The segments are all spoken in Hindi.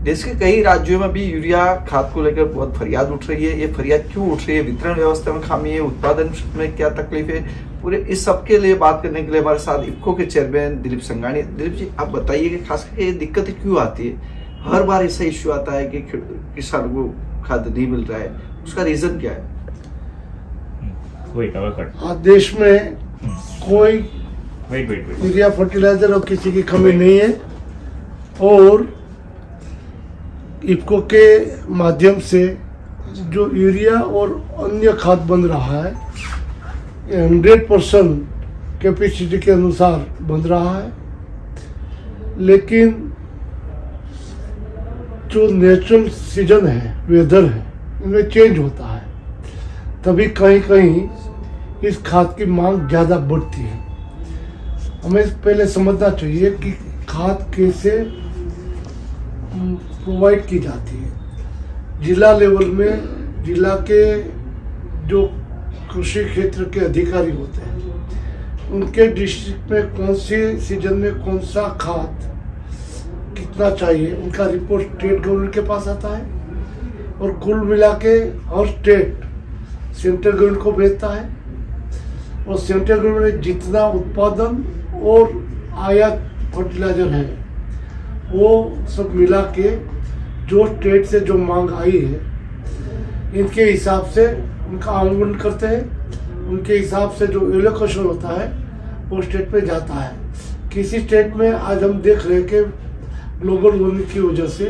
देश के कई राज्यों में भी यूरिया खाद को लेकर बहुत फरियाद उठ रही है। ये फरियाद क्यों उठ रही है? वितरण व्यवस्था में खामी है, उत्पादन में क्या तकलीफ है? पूरे इस सब के लिए बात करने के लिए हमारे साथ इफ्को के चेयरमैन दिलीप संघानी। दिलीप जी, आप बताइए कि खास करके ये दिक्कतें क्यों आती है? हर बार ऐसा इश्यू आता है कि किसानों को खाद नहीं मिल रहा है, उसका रीजन क्या है? आज देश में कोई यूरिया फर्टिलाइजर और किसी की कमी नहीं है, और इफ्को के माध्यम से जो यूरिया और अन्य खाद बन रहा है 100% कैपेसिटी के अनुसार बन रहा है। लेकिन जो नेचुरल सीजन है, वेदर है, इनमें चेंज होता है, तभी कहीं कहीं इस खाद की मांग ज़्यादा बढ़ती है। हमें पहले समझना चाहिए कि खाद कैसे प्रोवाइड की जाती है। जिला लेवल में जिला के जो कृषि क्षेत्र के अधिकारी होते हैं, उनके डिस्ट्रिक्ट में कौन सी सीजन में कौन सा खाद कितना चाहिए, उनका रिपोर्ट स्टेट गवर्नमेंट के पास आता है, और कुल मिला के हर स्टेट सेंट्रल गवर्नमेंट को भेजता है, और सेंट्रल गवर्नमेंट जितना उत्पादन और आयात फर्टिलाइजर है वो सब मिला के जो स्टेट से जो मांग आई है, इनके हिसाब से उनका आवंटन करते हैं। उनके हिसाब से जो एलोकेशन होता है वो स्टेट पे जाता है। किसी स्टेट में आज हम देख रहे हैं कि ग्लोबल वार्मिंग की वजह से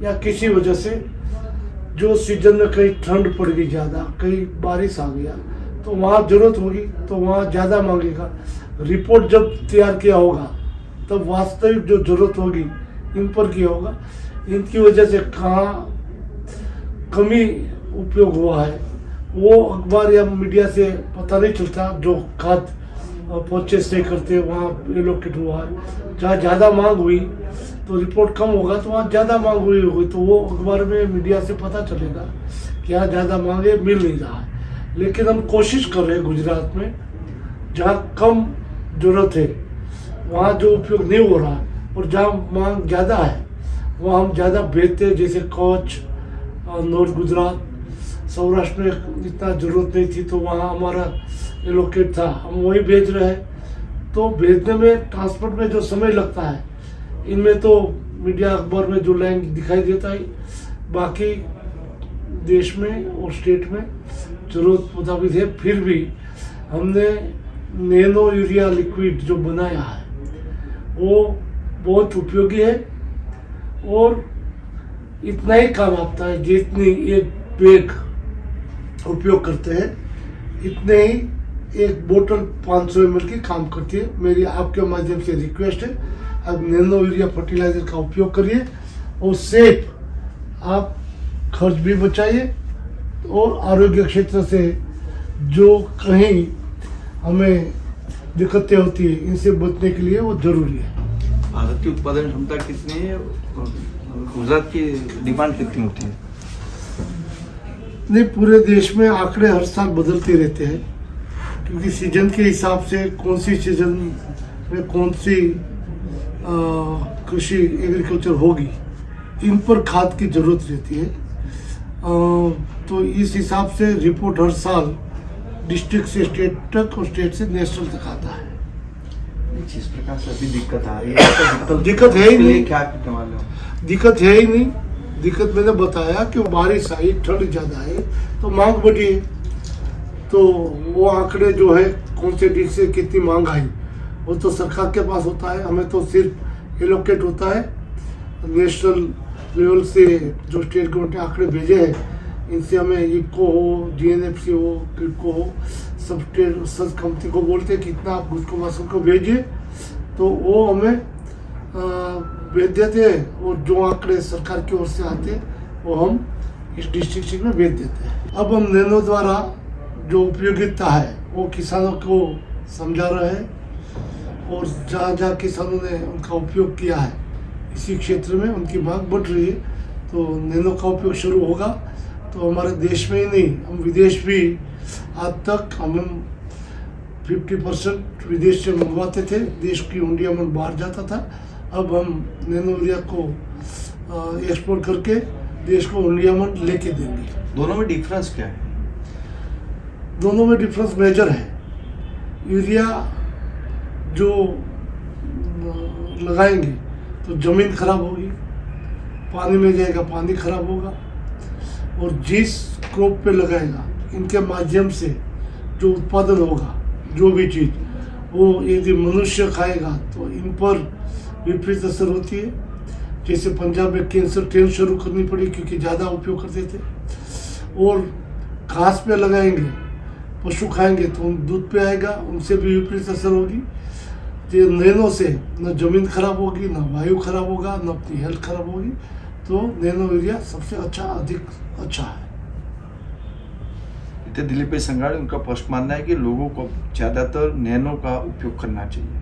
या किसी वजह से जो सीजन में कहीं ठंड पड़ गई ज़्यादा, कहीं बारिश आ गया, तो वहाँ ज़रूरत होगी तो वहाँ ज़्यादा मांगेगा। रिपोर्ट जब तैयार किया होगा तब वास्तविक जो ज़रूरत होगी इन पर किया होगा। इनकी वजह से कहाँ कमी उपयोग हुआ है वो अखबार या मीडिया से पता नहीं चलता। जो खाद परचेस नहीं करते वहाँ एलोकेट हुआ है। जहाँ ज़्यादा मांग हुई तो रिपोर्ट कम होगा, तो वहाँ ज़्यादा मांग हुई होगी, तो वो अखबार में मीडिया से पता चलेगा कि यहाँ ज़्यादा मांग है, मिल नहीं रहा है। लेकिन हम कोशिश कर रहे हैं गुजरात में जहाँ कम ज़रूरत है वहाँ जो उपयोग नहीं हो रहा है, और जहाँ मांग ज़्यादा है वहाँ हम ज़्यादा भेजते हैं। जैसे कच्छ, नॉर्थ गुजरात, सौराष्ट्र में इतना ज़रूरत नहीं थी तो वहाँ हमारा एलोकेट था, हम वही भेज रहे हैं। तो भेजने में, ट्रांसपोर्ट में जो समय लगता है, इनमें तो मीडिया अखबार में जो लाइन दिखाई देता है, बाकी देश में और स्टेट में ज़रूरत मुताबिक है। फिर भी हमने नैनो यूरिया लिक्विड जो बनाया है वो बहुत उपयोगी है, और इतना ही काम आता है जितनी एक बैग उपयोग करते हैं इतने ही एक बोतल 500 ml की काम करती है। मेरी आपके माध्यम से रिक्वेस्ट है, आप नैनो यूरिया फर्टिलाइजर का उपयोग करिए, और सेफ आप खर्च भी बचाइए, और आरोग्य क्षेत्र से जो कहीं हमें दिक्कतें होती है इनसे बचने के लिए वो जरूरी है। भारत की उत्पादन क्षमता कितनी है? गुजरात की डिमांड कितनी होती है? नहीं, पूरे देश में आंकड़े हर साल बदलते रहते हैं, क्योंकि सीजन के हिसाब से कौन सी सीजन में कौन सी कृषि एग्रीकल्चर होगी, इन पर खाद की ज़रूरत रहती है। तो इस हिसाब से रिपोर्ट हर साल डिस्ट्रिक्ट से स्टेट तक और स्टेट से नेशनल तक आता है। जिस प्रकार से अभी दिक्कत आ रही है, दिक्कत है ही नहीं, क्या करने वाले हो? दिक्कत है ही नहीं। दिक्कत मैंने बताया कि बारिश आई, ठंड ज़्यादा आई तो मांग बढ़ी है। तो वो आंकड़े जो है कौन से डिश से कितनी मांग आई वो तो सरकार के पास होता है, हमें तो सिर्फ एलोकेट होता है। नेशनल लेवल से जो स्टेट गवर्नमेंट ने आंकड़े भेजे हैं, इनसे हमें इफ्को हो, जीएनएफसी हो, किडको हो, सब स्टेट सब कंपनी को बोलते हैं कि इतना आप मुझको मौसम को भेजिए, तो वो हमें भेज देते हैं, और जो आंकड़े सरकार की ओर से आते हैं वो हम इस डिस्ट्रिक्ट में भेज देते हैं। अब हम नैनो द्वारा जो उपयोगिता है वो किसानों को समझा रहे हैं, और जहाँ जहाँ किसानों ने उनका उपयोग किया है इसी क्षेत्र में उनकी मांग बढ़ रही है। तो नैनो का उपयोग शुरू होगा तो हमारे देश में ही नहीं, हम विदेश भी, आज तक हम 50% विदेश से मंगवाते थे, देश की हुंडी अमन बाहर जाता था। अब हम नैनो यूरिया को एक्सपोर्ट करके देश को इंडिया में लेके देंगे। दोनों में डिफरेंस क्या है? दोनों में डिफरेंस मेजर है। यूरिया जो लगाएंगे तो जमीन खराब होगी, पानी में जाएगा पानी खराब होगा, और जिस क्रॉप पे लगाएगा इनके माध्यम से जो उत्पादन होगा, जो भी चीज़ वो यदि मनुष्य खाएगा तो इन पर विपरीत असर होती है। जैसे पंजाब में कैंसर ट्रेन शुरू करनी पड़ी क्योंकि ज़्यादा उपयोग करते थे। और घास पे लगाएंगे, पशु खाएंगे तो दूध पे आएगा, उनसे भी विपरीत असर होगी। तो नैनो से न जमीन खराब होगी, न वायु खराब होगा, न अपनी हेल्थ खराब होगी। तो नैनो यूरिया सबसे अच्छा, अधिक अच्छा है। दिलीप भाई संघाड़े, उनका स्पष्ट मानना है कि लोगों को ज़्यादातर नैनो का उपयोग करना चाहिए।